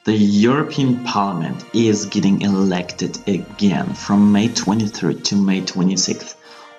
The European Parliament is getting elected again from May 23rd to May 26th.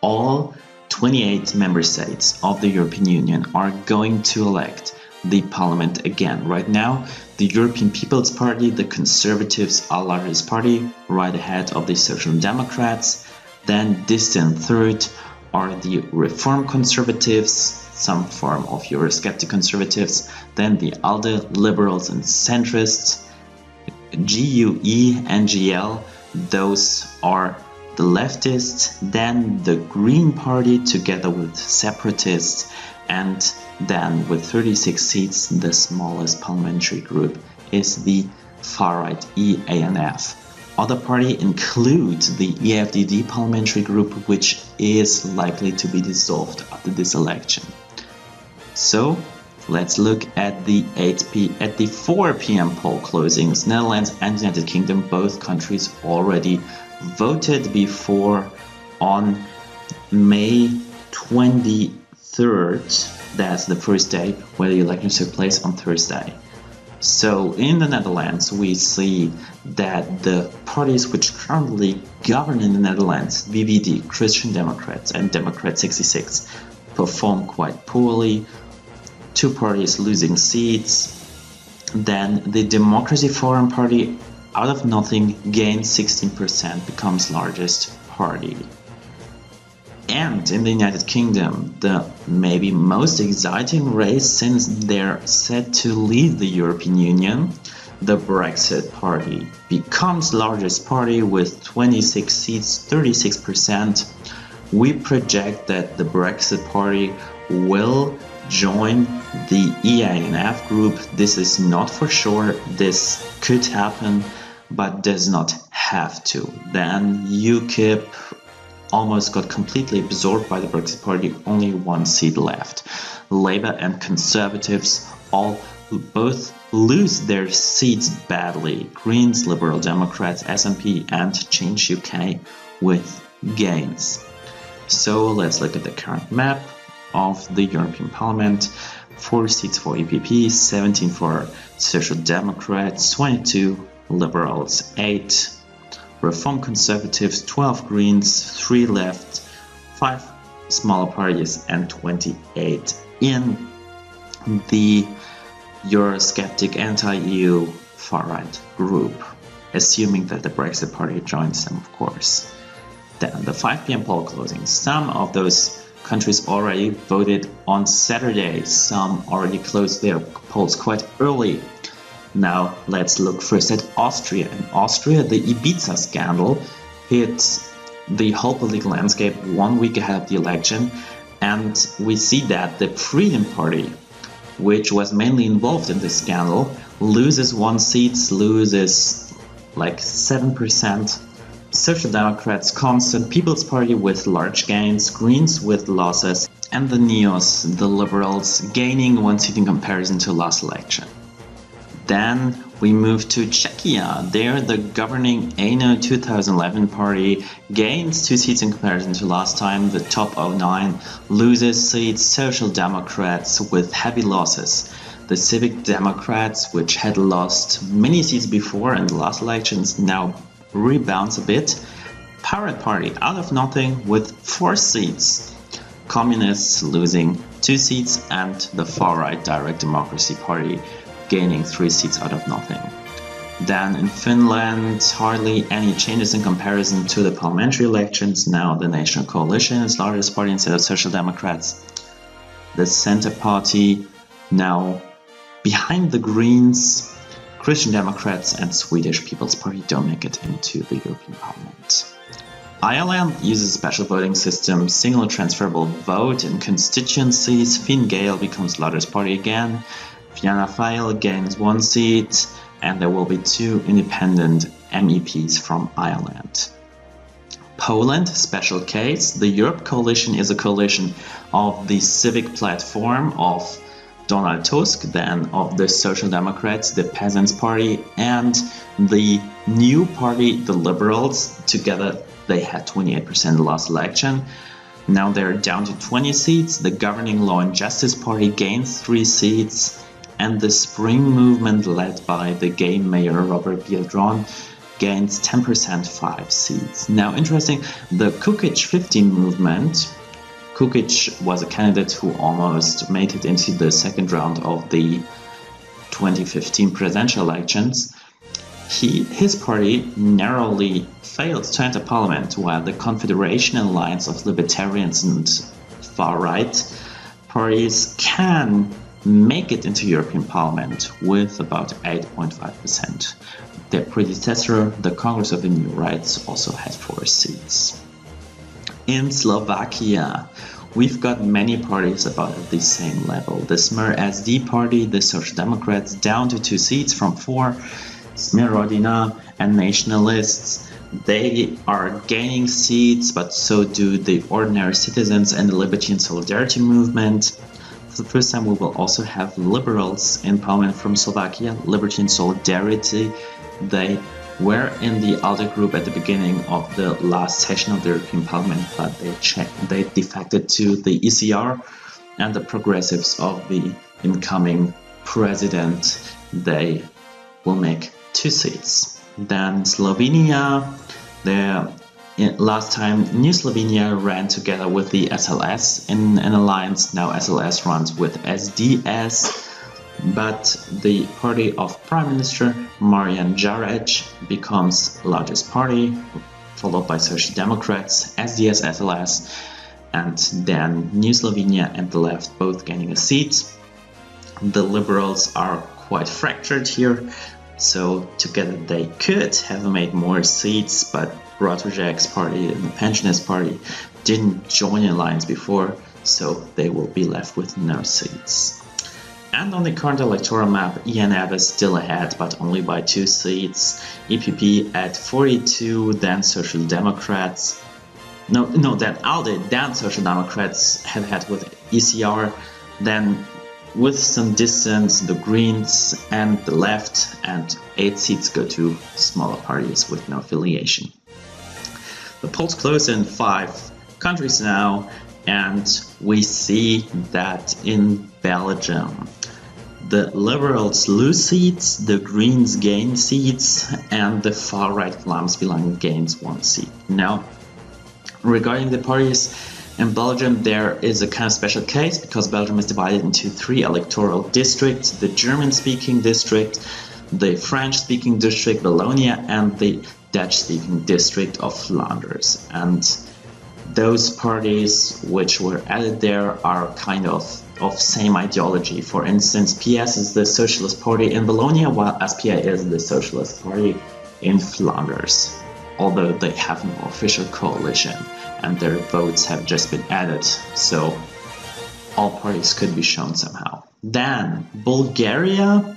All 28 member states of the European Union are going to elect the Parliament again. Right now, the European People's Party, the Conservatives, are largest party, right ahead of the Social Democrats. Then distant third are the Reform Conservatives, some form of Eurosceptic Conservatives, then the ALDE, Liberals and Centrists, GUE, NGL, those are the leftists, then the Green Party together with separatists, and then with 36 seats, the smallest parliamentary group is the far-right EANF. Other party includes the EFDD parliamentary group, which is likely to be dissolved after this election. So let's look at the 4 p.m. poll closings. Netherlands and United Kingdom, both countries already voted before on May 23rd. That's the first day where the elections took place on Thursday. So in the Netherlands, we see that the parties which currently govern in the Netherlands, VVD, Christian Democrats and Democrat 66, perform quite poorly. Two parties losing seats. Then the Democracy Forum Party, out of nothing, gains 16%, becomes largest party. And in the United Kingdom, the maybe most exciting race since they're set to leave the European Union, the Brexit Party becomes largest party with 26 seats, 36%. We project that the Brexit Party will join the EANF group. This is not for sure. This could happen, but does not have to. Then UKIP almost got completely absorbed by the Brexit Party, only one seat left. Labour and Conservatives both lose their seats badly. Greens, Liberal Democrats, SNP and Change UK with gains. So let's look at the current map of the European Parliament. 4 seats for EPP, 17 for Social Democrats, 22 Liberals, 8 Reform Conservatives, 12 Greens, 3 left, 5 smaller parties and 28 in the Eurosceptic anti-EU far-right group, assuming that the Brexit Party joins them, of course. Then the 5 p.m. poll closing. Some of those countries already voted on Saturday. Some already closed their polls quite early. Now let's look first at Austria. In Austria, the Ibiza scandal hit the whole political landscape 1 week ahead of the election, and we see that the Freedom Party, which was mainly involved in this scandal, loses 1 seat, loses like 7%. Social Democrats constant, People's Party with large gains, Greens with losses, and the Neos, the Liberals, gaining 1 seat in comparison to last election. Then we move to Czechia. There, the governing ANO 2011 party gains 2 seats in comparison to last time. The top 09 loses seats. Social Democrats with heavy losses. The Civic Democrats, which had lost many seats before in the last elections, now rebounds a bit. Pirate Party, out of nothing, with 4 seats. Communists losing 2 seats, and the far-right Direct Democracy Party gaining 3 seats out of nothing. Then in Finland, hardly any changes in comparison to the parliamentary elections. Now the National Coalition is largest party instead of Social Democrats. The Centre Party now behind the Greens. Christian Democrats and Swedish People's Party don't make it into the European Parliament. Ireland uses a special voting system, single transferable vote in constituencies. Fine Gael becomes largest party again. Fianna Fáil gains 1 seat, and there will be 2 independent MEPs from Ireland. Poland, special case. The Europe Coalition is a coalition of the Civic Platform of Donald Tusk, then of the Social Democrats, the Peasants' Party, and the new party, the Liberals. Together, they had 28% the last election. Now they're down to 20 seats. The governing Law and Justice Party gains 3 seats. and the Spring Movement, led by the gay mayor Robert Biedron, gains 10%, 5 seats. Now, interesting, the Kukic 15 movement. Kukic was a candidate who almost made it into the second round of the 2015 presidential elections. His party narrowly failed to enter parliament, while the Confederation Alliance of Libertarians and far-right parties can make it into European Parliament with about 8.5%. Their predecessor, the Congress of the New Rights, also had 4 seats. In Slovakia, we've got many parties about at the same level. The Smer SD party, the Social Democrats, down to 2 seats from 4. Smer Rodina and Nationalists, they are gaining seats, but so do the Ordinary Citizens and the Liberty and Solidarity movement. For the first time, we will also have liberals in parliament from Slovakia, Liberty and Solidarity. They were in the ALDE group at the beginning of the last session of the European Parliament, but they defected to the ECR, and the progressives of the incoming president, they will make 2 seats. Then Slovenia, last time New Slovenia ran together with the SLS in an alliance. Now SLS runs with SDS, but the party of Prime Minister Marian Jarec becomes largest party, followed by Social Democrats, SDS, SLS, and then New Slovenia and the left both gaining a seat. The Liberals are quite fractured here, so together they could have made more seats, but Bratožek's party and the Pensionist party didn't join the alliance before, so they will be left with no seats. And on the current electoral map, EANF is still ahead, but only by 2 seats. EPP at 42, then Social Democrats. Then ALDE, then Social Democrats head-to-head with ECR, then with some distance, the Greens and the left, and 8 seats go to smaller parties with no affiliation. The polls close in 5 countries now, and we see that in Belgium, the Liberals lose seats, the Greens gain seats, and the far-right Vlaams gains 1 seat. Now, regarding the parties, in Belgium, there is a kind of special case because Belgium is divided into 3 electoral districts: the German-speaking district, the French-speaking district, Wallonia, and the Dutch-speaking district of Flanders. And those parties which were added there are kind of same ideology. For instance, PS is the Socialist Party in Wallonia, while SPA is the Socialist Party in Flanders, although they have no official coalition and their votes have just been added, so all parties could be shown somehow. Then Bulgaria,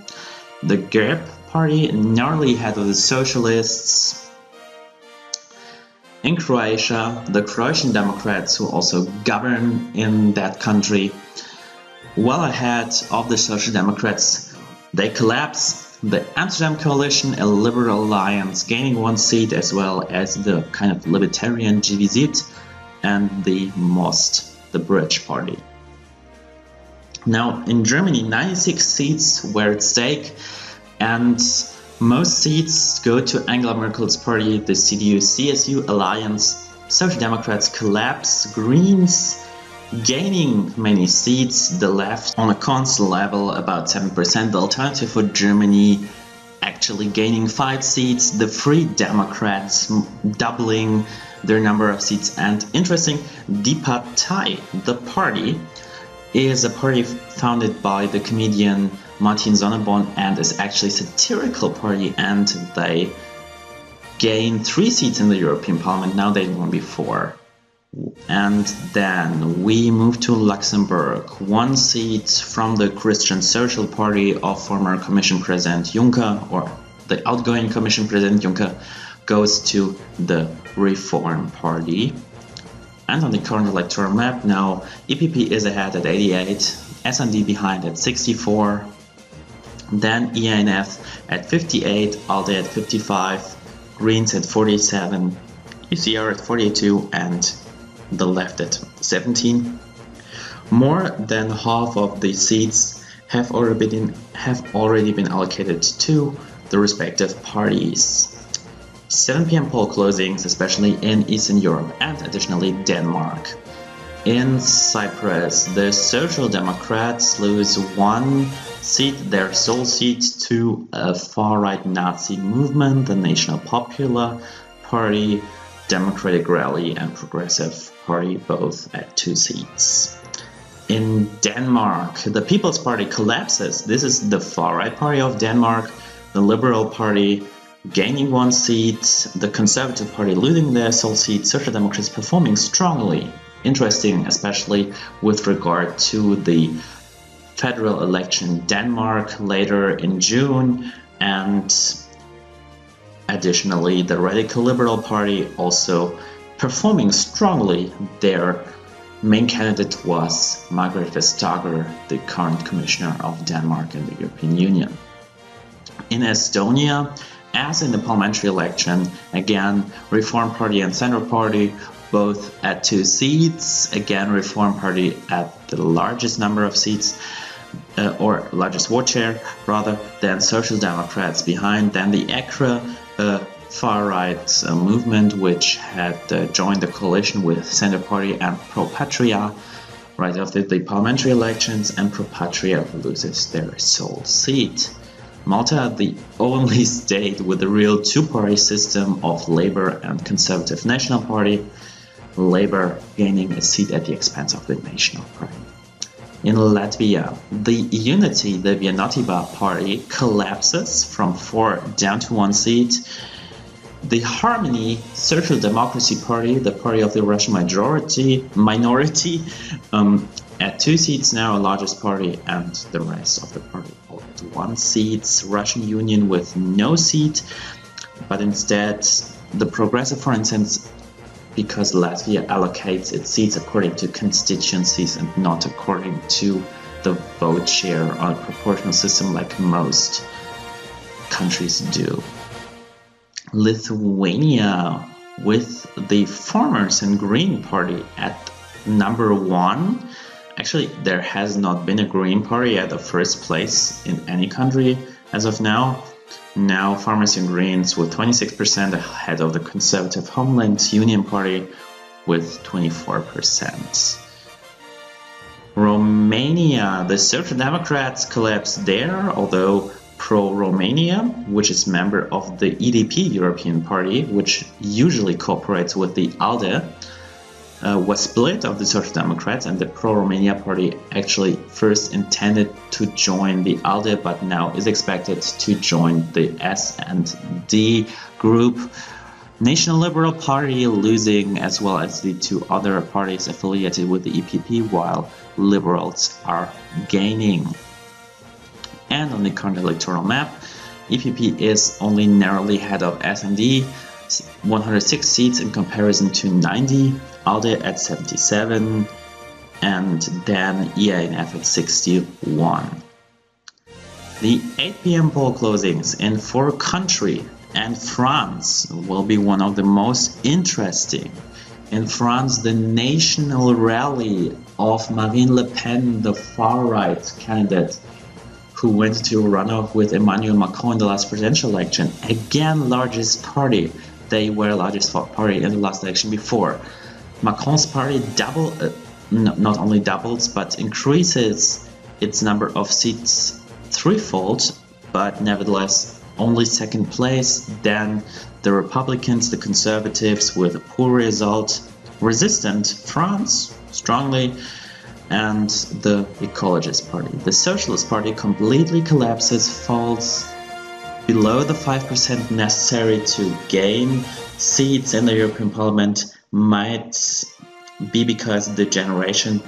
the GERB party, narrowly ahead of the Socialists. In Croatia, the Croatian Democrats, who also govern in that country, well ahead of the Social Democrats. They collapse. The Amsterdam Coalition, a liberal alliance, gaining 1 seat, as well as the kind of libertarian GVZ and the MOST, the Bridge Party. Now, in Germany, 96 seats were at stake, and most seats go to Angela Merkel's party, the CDU-CSU alliance. Social Democrats collapse, Greens gaining many seats, the left on a constant level about 7%, the Alternative for Germany actually gaining 5 seats, the Free Democrats doubling their number of seats, and interesting, Die Partei, the party, is a party founded by the comedian Martin Sonneborn and is actually a satirical party, and they gained 3 seats in the European Parliament. Now they won before. And then we move to Luxembourg. 1 seat from the Christian Social Party of former Commission President Juncker, or the outgoing Commission President Juncker, goes to the Reform Party. And on the current electoral map now, EPP is ahead at 88, SND behind at 64, then EANF at 58, ALDE at 55, Greens at 47, ECR at 42, and the left at 17. More than half of the seats have already been allocated to the respective parties. 7 p.m. poll closings, especially in Eastern Europe and additionally Denmark. In Cyprus, the Social Democrats lose one seat, their sole seat, to a far-right Nazi movement, the National Popular Party, Democratic Rally and Progressive Party, both at 2 seats. In Denmark, the People's Party collapses. This is the far-right party of Denmark, the Liberal Party gaining 1 seat, the Conservative Party losing their sole seat, Social Democrats performing strongly. Interesting, especially with regard to the federal election in Denmark later in June, and additionally the Radical Liberal Party also performing strongly. Their main candidate was Margrethe Vestager, the current Commissioner of Denmark in the European Union. In Estonia, as in the parliamentary election, again, Reform Party and Centre Party both at 2 seats. Again, Reform Party at the largest number of seats, or largest vote share rather, then Social Democrats behind, then the ECRA far-right movement, which had joined the coalition with Centre Party and Pro Patria right after the parliamentary elections, and Pro Patria loses their sole seat. Malta, the only state with a real two-party system of Labour and Conservative National Party, Labour gaining a seat at the expense of the National Party. In Latvia, the Unity, the Vienotība party, collapses from 4 down to 1 seat. The Harmony Social Democracy Party, the party of the Russian minority, at 2 seats now, largest party, and the rest of the party all at 1 seat. Russian Union with no seat, but instead the Progressive, for instance, because Latvia allocates its seats according to constituencies and not according to the vote share on a proportional system like most countries do. Lithuania, with the Farmers and Green Party at number 1. Actually, there has not been a Green Party at the first place in any country as of now. Now Farmers and Greens with 26% ahead of the Conservative Homeland Union Party with 24%. Romania, the Social Democrats collapsed there, although Pro-Romania, which is member of the EDP European Party, which usually cooperates with the ALDE, was split of the Social Democrats, and the Pro-Romania Party actually first intended to join the ALDE, but now is expected to join the S&D group. National Liberal Party losing, as well as the 2 other parties affiliated with the EPP, while Liberals are gaining. And on the current electoral map, EPP is only narrowly ahead of S&D, 106 seats in comparison to 90, ALDE at 77, and then EANF at 61. The 8 p.m. poll closings in 4 countries, and France will be one of the most interesting. In France, the national rally of Marine Le Pen, the far-right candidate, who went to runoff with Emmanuel Macron in the last presidential election, again largest party. They were largest party in the last election before. Macron's party not only doubles, but increases its number of seats threefold, but nevertheless only second place. Then the Republicans, the Conservatives with a poor result, resistant France strongly, and the Ecologist Party. The Socialist Party completely collapses, falls below the 5% necessary to gain seats in the European Parliament. Might be because the Generation.S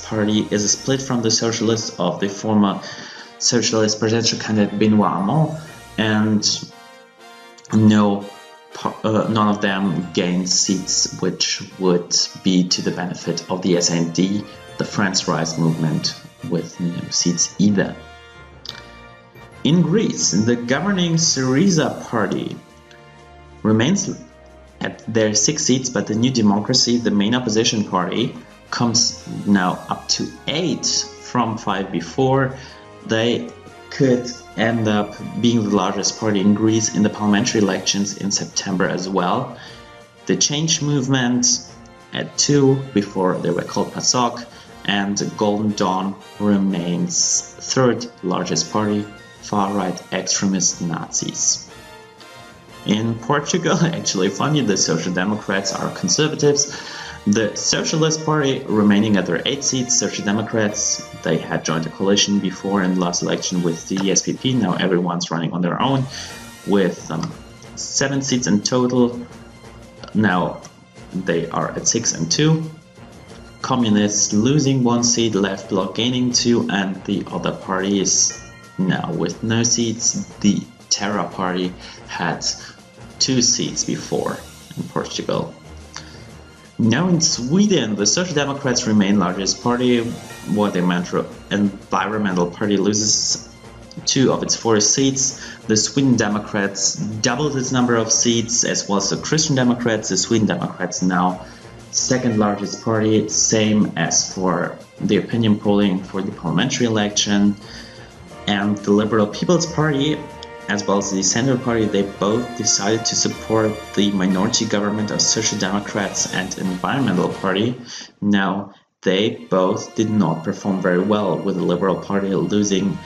party is a split from the Socialists of the former Socialist presidential candidate Benoît Hamon, and none of them gain seats which would be to the benefit of the SND, the France Rise movement, with no seats either. In Greece, the governing Syriza party remains at their 6 seats, but the New Democracy, the main opposition party, comes now up to 8 from 5 before. They could end up being the largest party in Greece in the parliamentary elections in September as well. The Change Movement at 2 before they were called PASOK, and Golden Dawn remains third largest party, far-right extremist Nazis. In Portugal, actually funny, the Social Democrats are conservatives. The Socialist Party remaining at their 8 seats. Social Democrats, they had joined a coalition before in the last election with the SPP. Now everyone's running on their own with 7 seats in total. Now they are at 6 and 2. Communists losing 1 seat, Left Bloc gaining 2, and the other parties now with no seats. The Terra Party had 2 seats before in Portugal. Now in Sweden, the Social Democrats remain largest party, while the Environmental Party loses 2 of its 4 seats. The Sweden Democrats doubled its number of seats, as well as the Christian Democrats. The Sweden Democrats now second largest party, same as for the opinion polling for the parliamentary election. And the Liberal People's Party, as well as the Centre Party, they both decided to support the minority government of Social Democrats and Environmental Party. Now, they both did not perform very well, with the Liberal Party losing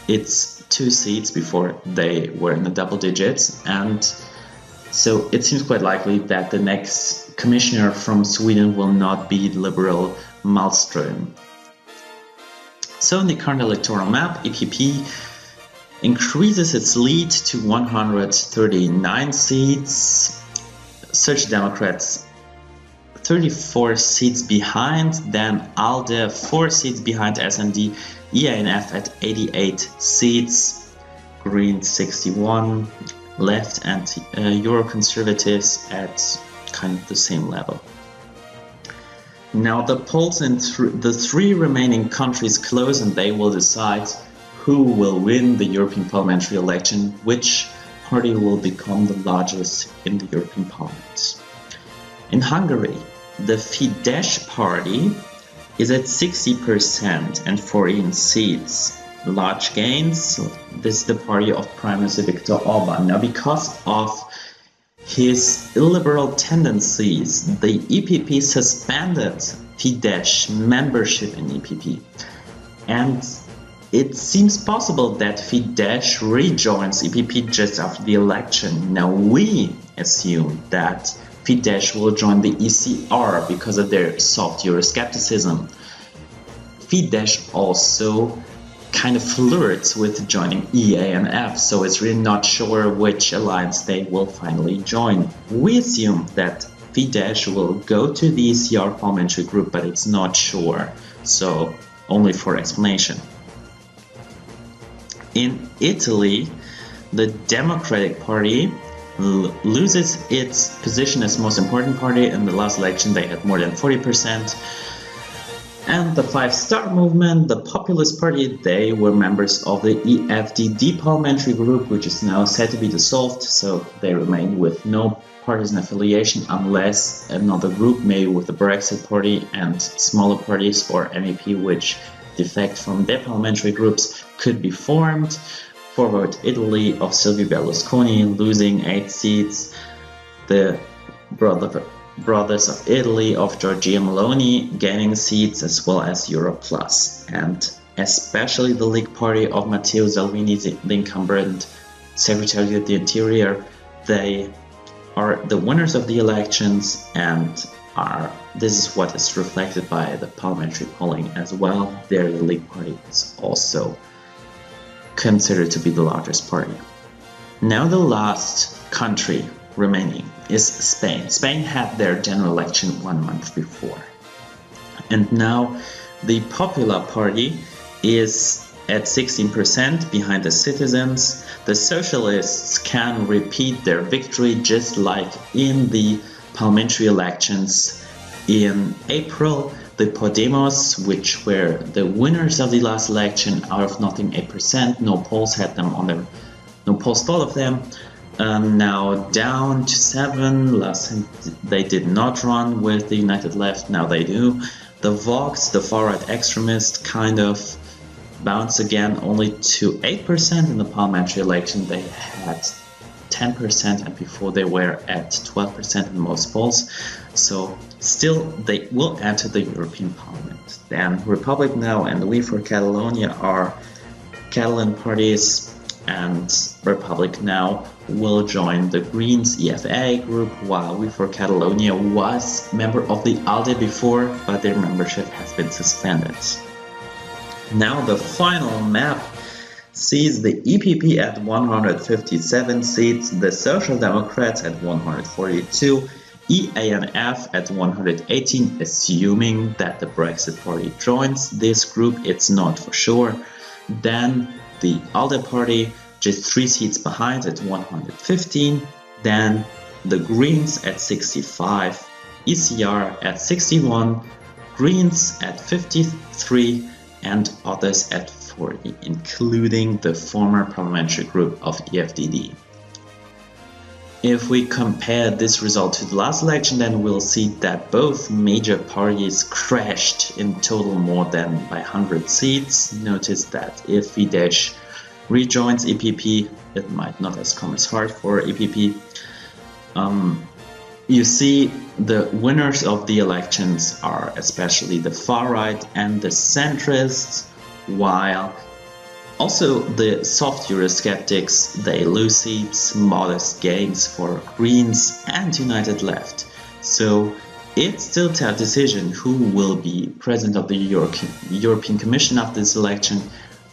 its 2 seats before they were in the double digits. And so it seems quite likely that the next commissioner from Sweden will not be Liberal Malmström. So in the current electoral map, EPP increases its lead to 139 seats. Social Democrats 34 seats behind, then ALDE 4 seats behind SND, EANF at 88 seats, Greens 61, Left and Euroconservatives at kind of the same level. Now the polls in the 3 remaining countries close, and they will decide who will win the European parliamentary election, which party will become the largest in the European Parliament. In Hungary, the Fidesz party is at 60% and 14 seats. Large gains. This is the party of Prime Minister Viktor Orban. Now, because of his illiberal tendencies, the EPP suspended Fidesz membership in EPP. And it seems possible that Fidesz rejoins EPP just after the election. Now, we assume that Fidesz will join the ECR because of their soft Euroscepticism. Fidesz also kind of flirts with joining EANF, so it's really not sure which alliance they will finally join. We assume that Fidesz will go to the ECR parliamentary group, but it's not sure, so only for explanation. In Italy, the Democratic Party loses its position as most important party. In the last election, they had more than 40%. And the Five Star Movement, the Populist Party, they were members of the EFDD parliamentary group, which is now said to be dissolved, so they remain with no partisan affiliation unless another group, maybe with the Brexit Party and smaller parties or MEP which defect from their parliamentary groups, could be formed. Forward Italy of Silvio Berlusconi losing 8 seats. The Brothers of Italy of Giorgia Meloni gaining seats, as well as Europe Plus, and especially the League Party of Matteo Salvini, the incumbent Secretary of the Interior. They are the winners of the elections, and this is what is reflected by the parliamentary polling as well. There, the League Party is also considered to be the largest party. Now the last country remaining is Spain. Spain had their general election 1 month before. And now the Popular Party is at 16% behind the Citizens. The Socialists can repeat their victory just like in the parliamentary elections in April. The Podemos, which were the winners of the last election, out of nothing 8%. No polls had them on their, no polls thought of them. Now down to 7. Last time they did not run with the United Left, now they do. The Vox, the far-right extremist, kind of bounced again only to 8% in the parliamentary election. They had 10%, and before they were at 12% in most polls. So still they will enter the European Parliament. Then Republic Now and We for Catalonia are Catalan parties, and Republic Now will join the Greens EFA group, while We for Catalonia was member of the ALDE before, but their membership has been suspended. Now the final map sees the EPP at 157 seats, the Social Democrats at 142, EANF at 118, assuming that the Brexit Party joins this group. It's not for sure. Then the ALDE Party just 3 seats behind at 115. Then the Greens at 65, ECR at 61, Greens at 53, and others at 40, including the former parliamentary group of EFDD. If we compare this result to the last election, then we'll see that both major parties crashed in total more than by 100 seats. Notice that if Fidesz rejoins EPP, it might not as come as hard for EPP. You see the winners of the elections are especially the far right and the centrists, while also the soft Eurosceptics, they lose seats, modest gains for Greens and United Left. So it's still a tough decision who will be president of the European Commission after this election,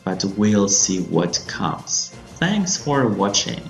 but we'll see what comes. Thanks for watching.